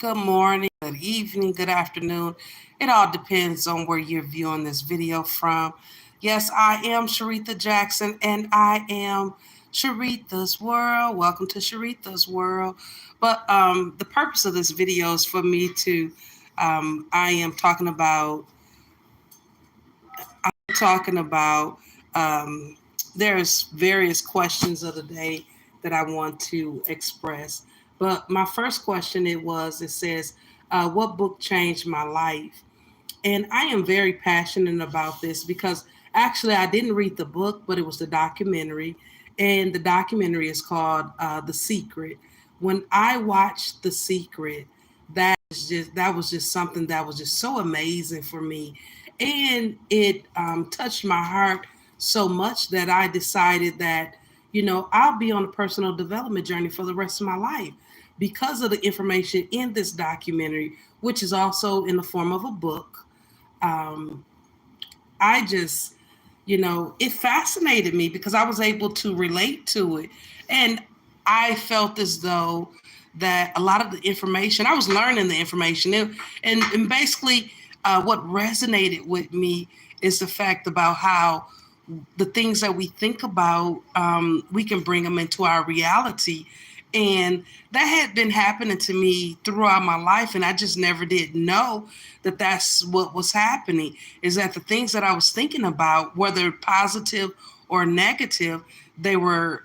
Good morning, good evening, good afternoon. It all depends on where you're viewing this video from. Yes, I am Sharetha Jackson and I am Sharetha's World. Welcome to Sharetha's World. But the purpose of this video is for me to, I am talking about, there's various questions of the day that I want to express. But my first question it says, what book changed my life? And I am very passionate about this because actually I didn't read the book, but it was the documentary. And the documentary is called The Secret. When I watched The Secret, that was just something that was just so amazing for me. And it touched my heart so much that I decided that, I'll be on a personal development journey for the rest of my life because of the information in this documentary, which is also in the form of a book. um, I just, it fascinated me because I was able to relate to it. And I felt as though that a lot of the information, I was learning the information. And basically, what resonated with me is the fact about how the things that we think about, we can bring them into our reality. And that had been happening to me throughout my life. And I just never did know that that's what was happening, is that the things that I was thinking about, whether positive or negative, they were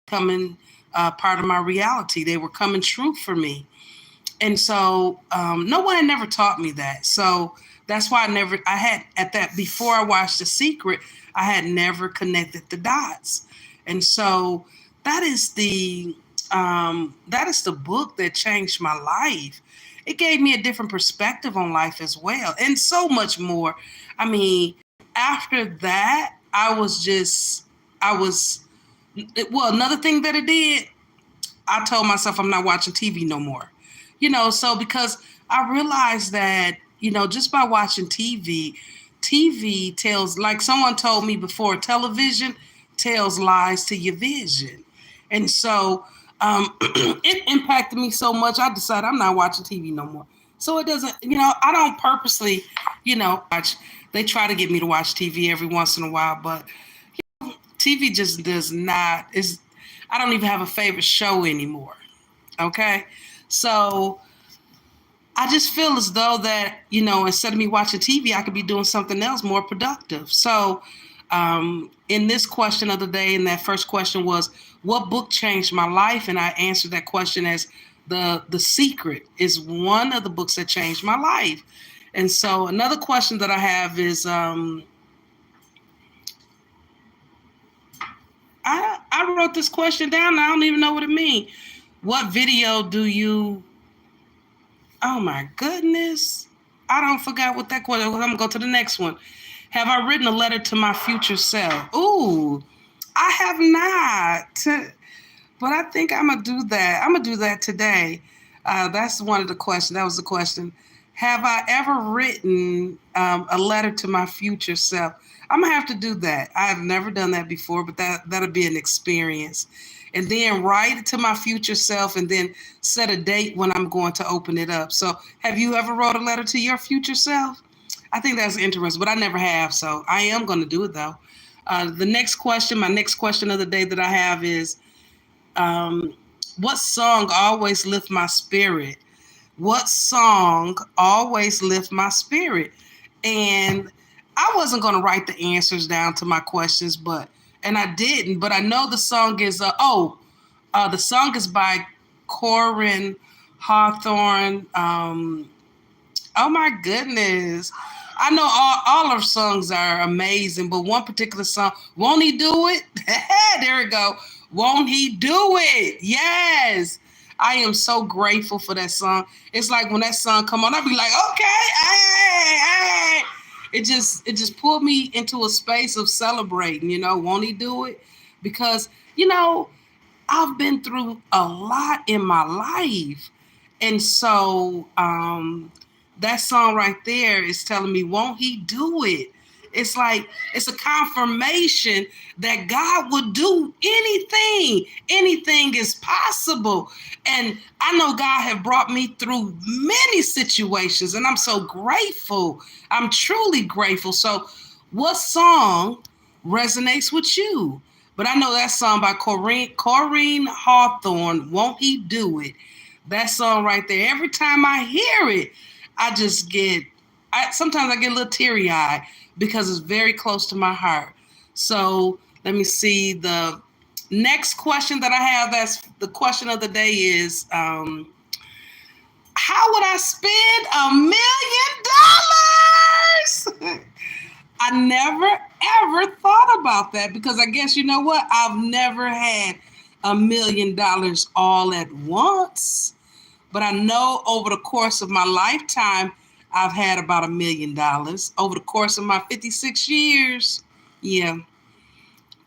coming part of my reality. They were coming true for me. And so no one had never taught me that. So that's why I had at that, before I watched The Secret, I had never connected the dots. And so that is the book that changed my life. It gave me a different perspective on life as well, and so much more. I mean, after that, I was, well, another thing that it did, I told myself I'm not watching TV no more. So because I realized that, just by watching TV tells, like someone told me before, television tells lies to your vision. And so it impacted me so much, I decided I'm not watching TV no more. So it doesn't, I don't purposely, watch. They try to get me to watch TV every once in a while, but TV just does not, I don't even have a favorite show anymore. Okay. So I just feel as though that, instead of me watching TV, I could be doing something else more productive. So in this question of the day, and that first question was, what book changed my life? And I answered that question as The Secret is one of the books that changed my life. And so another question that I have is, I wrote this question down and I don't even know what it means. What video do you, oh my goodness. I don't forget what that question was. I'm gonna go to the next one. Have I written a letter to my future self? Ooh, I have not. But I think I'm gonna do that. I'm gonna do that today. That's one of the questions. That was the question. Have I ever written a letter to my future self? I'm gonna have to do that. I have never done that before, but that'll be an experience. And then write it to my future self, and then set a date when I'm going to open it up. So, have you ever wrote a letter to your future self? I think that's interesting, but I never have. So I am going to do it though. My next question of the day that I have is, what song always lift my spirit? What song always lift my spirit? And I wasn't going to write the answers down to my questions, and I didn't, but I know the song is, the song is by Corin Hawthorne. Oh my goodness. I know all our songs are amazing, but one particular song, Won't He Do It? There we go. Won't He Do It? Yes. I am so grateful for that song. It's like when that song come on, I'll be like, okay, hey, hey. It just pulled me into a space of celebrating, won't he do it? Because, I've been through a lot in my life. And so that song right there is telling me, won't he do it? It's like it's a confirmation that God would do anything. Anything is possible. And I know God have brought me through many situations, and I'm so grateful. I'm truly grateful. So, what song resonates with you? But I know that song by Corrine Hawthorne, Won't He Do It? That song right there. Every time I hear it, I just get, sometimes I get a little teary eyed because it's very close to my heart. So let me see. The next question that I have, that's the question of the day is, how would I spend $1 million? I never ever thought about that because I guess you know what? I've never had $1 million all at once. But I know over the course of my lifetime, I've had about $1 million over the course of my 56 years. Yeah.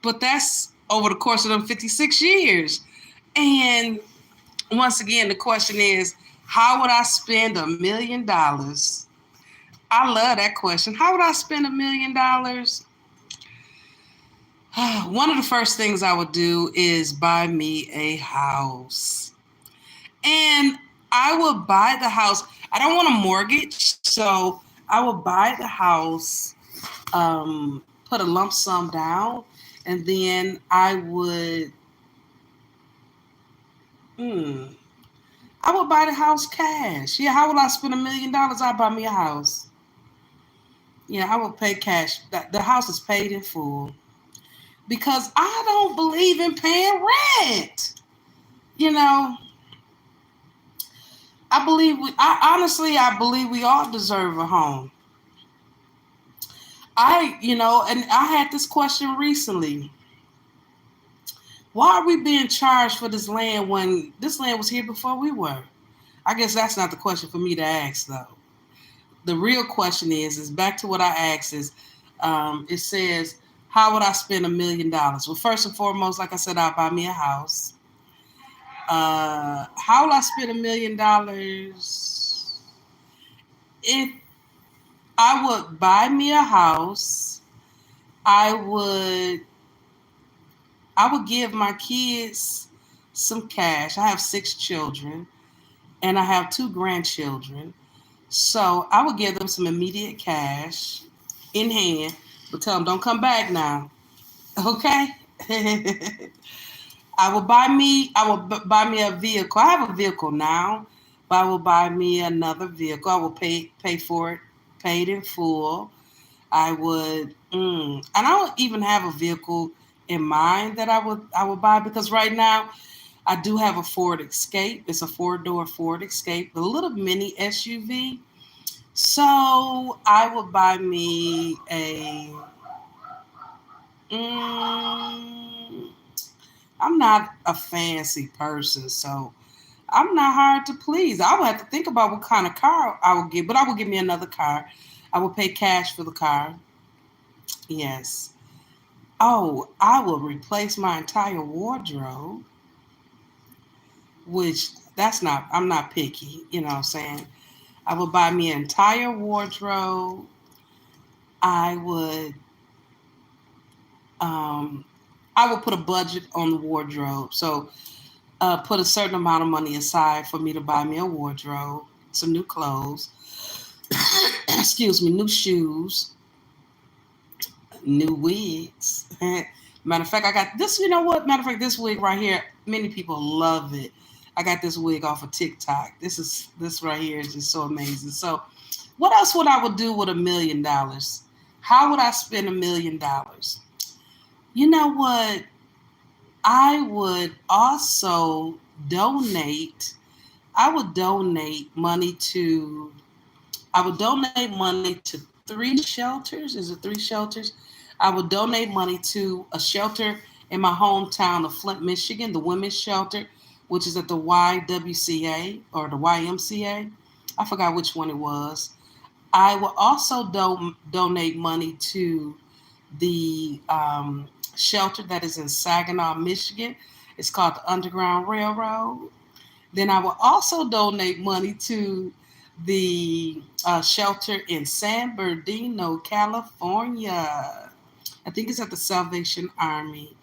But that's over the course of them 56 years. And once again, the question is, how would I spend $1 million? I love that question. How would I spend $1 million? One of the first things I would do is buy me a house. And I would buy the house. I don't want a mortgage, so I would buy the house, put a lump sum down, and then I would buy the house cash. Yeah, how would I spend $1 million? I'd buy me a house. Yeah, I would pay cash. The house is paid in full because I don't believe in paying rent. You know, I believe we all deserve a home. And I had this question recently. Why are we being charged for this land when this land was here before we were? I guess that's not the question for me to ask, though. The real question is back to what I asked it says, how would I spend $1 million? Well, first and foremost, like I said, I'll buy me a house. How will I spend $1 million? If I would buy me a house, I would give my kids some cash. I have 6 children and I have 2 grandchildren. So I would give them some immediate cash in hand, but tell them don't come back now. Okay? I will buy me a vehicle. I have a vehicle now, but I will buy me another vehicle. I will pay for it, paid in full. I would, and I don't even have a vehicle in mind that I would buy because right now I do have a Ford Escape. It's a 4-door Ford Escape, a little mini SUV. So I would buy me a. Mm, I'm not a fancy person, so I'm not hard to please. I would have to think about what kind of car I would get, but I would give me another car. I would pay cash for the car. Yes. Oh, I will replace my entire wardrobe, which I'm not picky, you know what I'm saying? I would buy me an entire wardrobe. I would, um, I would put a budget on the wardrobe. So, put a certain amount of money aside for me to buy me a wardrobe, some new clothes, excuse me, new shoes, new wigs. Matter of fact, I got this. You know what? Matter of fact, this wig right here, many people love it. I got this wig off of TikTok. This right here is just so amazing. So, what else would I would do with $1 million? How would I spend $1 million? You know what? I would also donate. I would donate money to. I would donate money to 3 shelters. Is it 3 shelters? I would donate money to a shelter in my hometown of Flint, Michigan, the women's shelter, which is at the YWCA or the YMCA. I forgot which one it was. I will also donate money to the shelter that is in Saginaw, Michigan. It's called the Underground Railroad. Then I will also donate money to the shelter in San Bernardino, California. I think it's at the Salvation Army.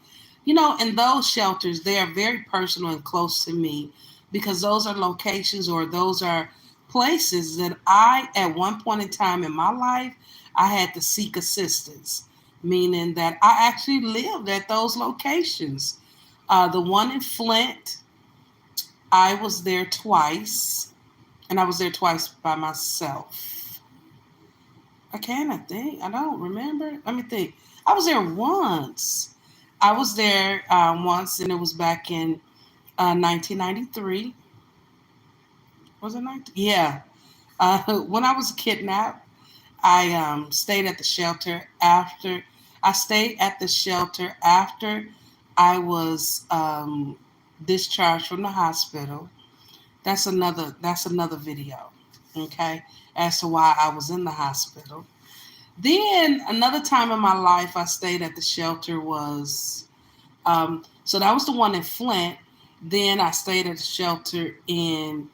You know, and those shelters, they are very personal and close to me because those are locations or those are places that I, at one point in time in my life, I had to seek assistance, meaning that I actually lived at those locations. The one in Flint, I was there twice, and I was there twice by myself. I think. I don't remember. Let me think. I was there once. I was there once, and it was back in 1993. Was it 19? Yeah. When I was kidnapped, I stayed at the shelter after. I stayed at the shelter after I was discharged from the hospital. That's another video. Okay, as to why I was in the hospital. Then another time in my life I stayed at the shelter was so that was the one in Flint. Then I stayed at the shelter in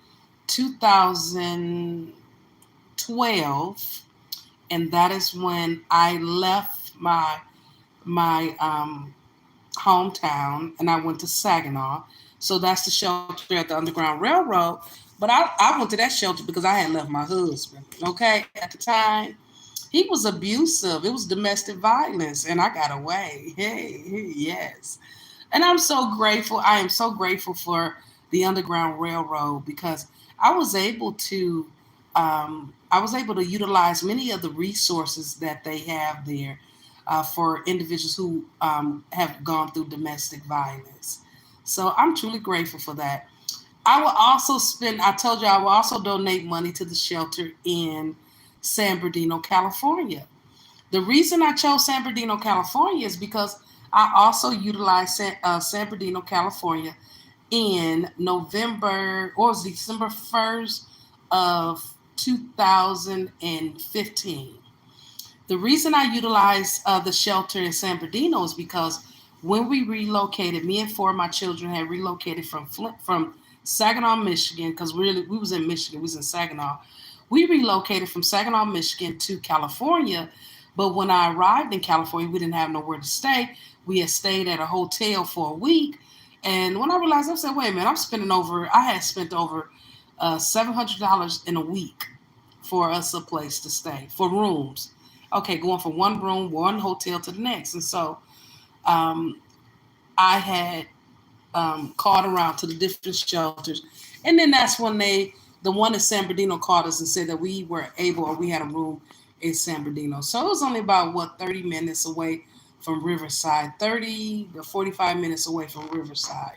2012, and that is when I left my hometown and I went to Saginaw. So that's the shelter at the Underground Railroad. But I went to that shelter because I had left my husband. Okay, at the time, he was abusive. It was domestic violence, and I got away. Hey, yes. And I'm so grateful. I am so grateful for the Underground Railroad because I was able to I was able to utilize many of the resources that they have there for individuals who have gone through domestic violence. So I'm truly grateful for that. I will also spend, I told you, I will also donate money to the shelter in San Bernardino, California. The reason I chose San Bernardino, California is because I also utilized San Bernardino, California in November or December 1st of 2015. The reason I utilized the shelter in San Bernardino is because when we relocated, me and four of my children had relocated from Saginaw, Michigan, because we was in Michigan, we was in Saginaw. We relocated from Saginaw, Michigan to California, but when I arrived in California, we didn't have nowhere to stay. We had stayed at a hotel for a week, and when I realized, I said, "Wait a minute, I had spent over $700 in a week for us a place to stay for rooms. Okay, going from one room, one hotel to the next, and so um, I had called around to the different shelters, and then that's when the one in San Bernardino called us and said that we were able, or we had a room in San Bernardino. So it was only about 30 minutes away from Riverside, 30 to 45 minutes away from Riverside.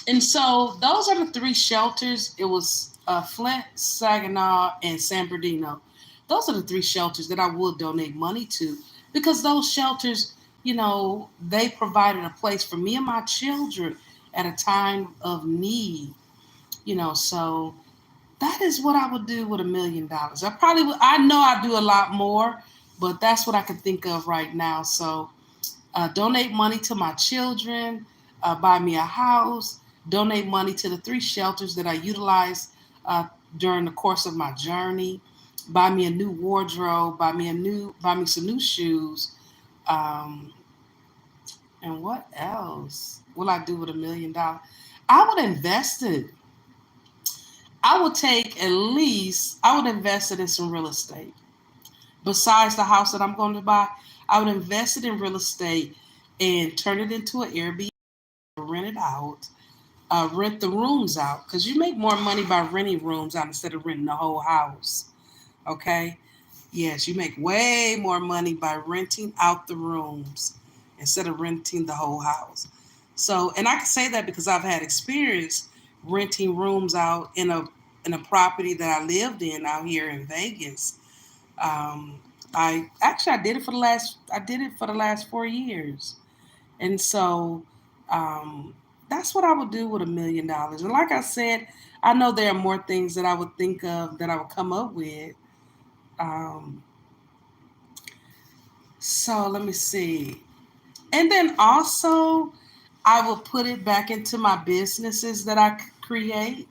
And so those are the three shelters. It was Flint, Saginaw, and San Bernardino. Those are the three shelters that I would donate money to because those shelters, they provided a place for me and my children at a time of need. So that is what I would do with $1 million. I probably would, I know I do a lot more, but that's what I can think of right now. So donate money to my children, buy me a house, donate money to the three shelters that I utilized during the course of my journey, buy me a new wardrobe, buy me some new shoes, um, and what else will I do with $1 million? I would invest it. I would take at least, I would invest it in some real estate. Besides the house that I'm going to buy, I would invest it in real estate and turn it into an Airbnb, rent it out, rent the rooms out, because you make more money by renting rooms out instead of renting the whole house. Okay? Yes, you make way more money by renting out the rooms instead of renting the whole house. So, and I can say that because I've had experience renting rooms out in a property that I lived in out here in Vegas. Um, I did it for the last 4 years, and so um, that's what I would do with $1 million. And like I said, I know there are more things that I would think of that I would come up with. Um, so let me see, and then also I will put it back into my businesses that I create.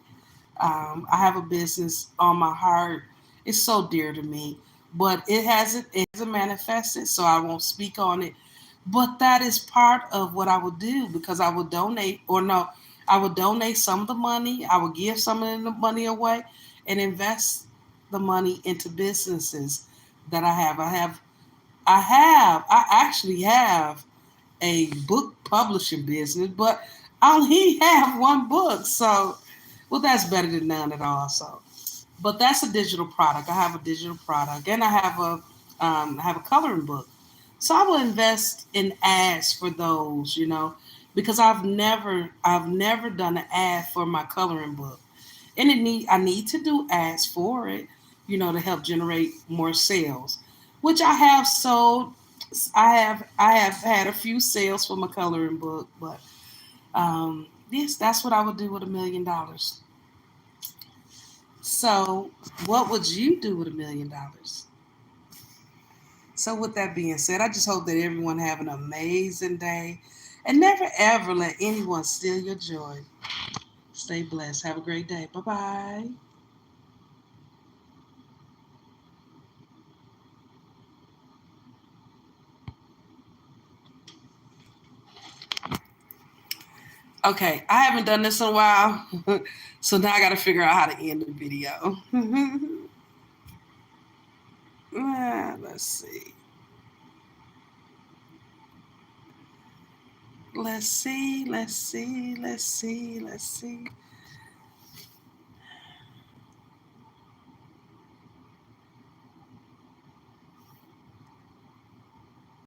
I have a business on my heart. It's so dear to me, but it hasn't manifested, so I won't speak on it. But that is part of what I would do because I would donate, or no, I would donate some of the money. I would give some of the money away and invest the money into businesses that I have. I actually have a book publishing business, but I only have one book. So, well, that's better than none at all. So, but that's a digital product. I have a digital product, and I have a coloring book. So I will invest in ads for those, because I've never done an ad for my coloring book, and I need to do ads for it, to help generate more sales, which I have sold. I have had a few sales for my coloring book, but yes, that's what I would do with $1 million. So, what would you do with $1 million? So, with that being said, I just hope that everyone have an amazing day, and never ever let anyone steal your joy. Stay blessed. Have a great day. Bye bye. Okay, I haven't done this in a while, so now I got to figure out how to end the video. Let's see. Let's see. Let's see. Let's see. Let's see.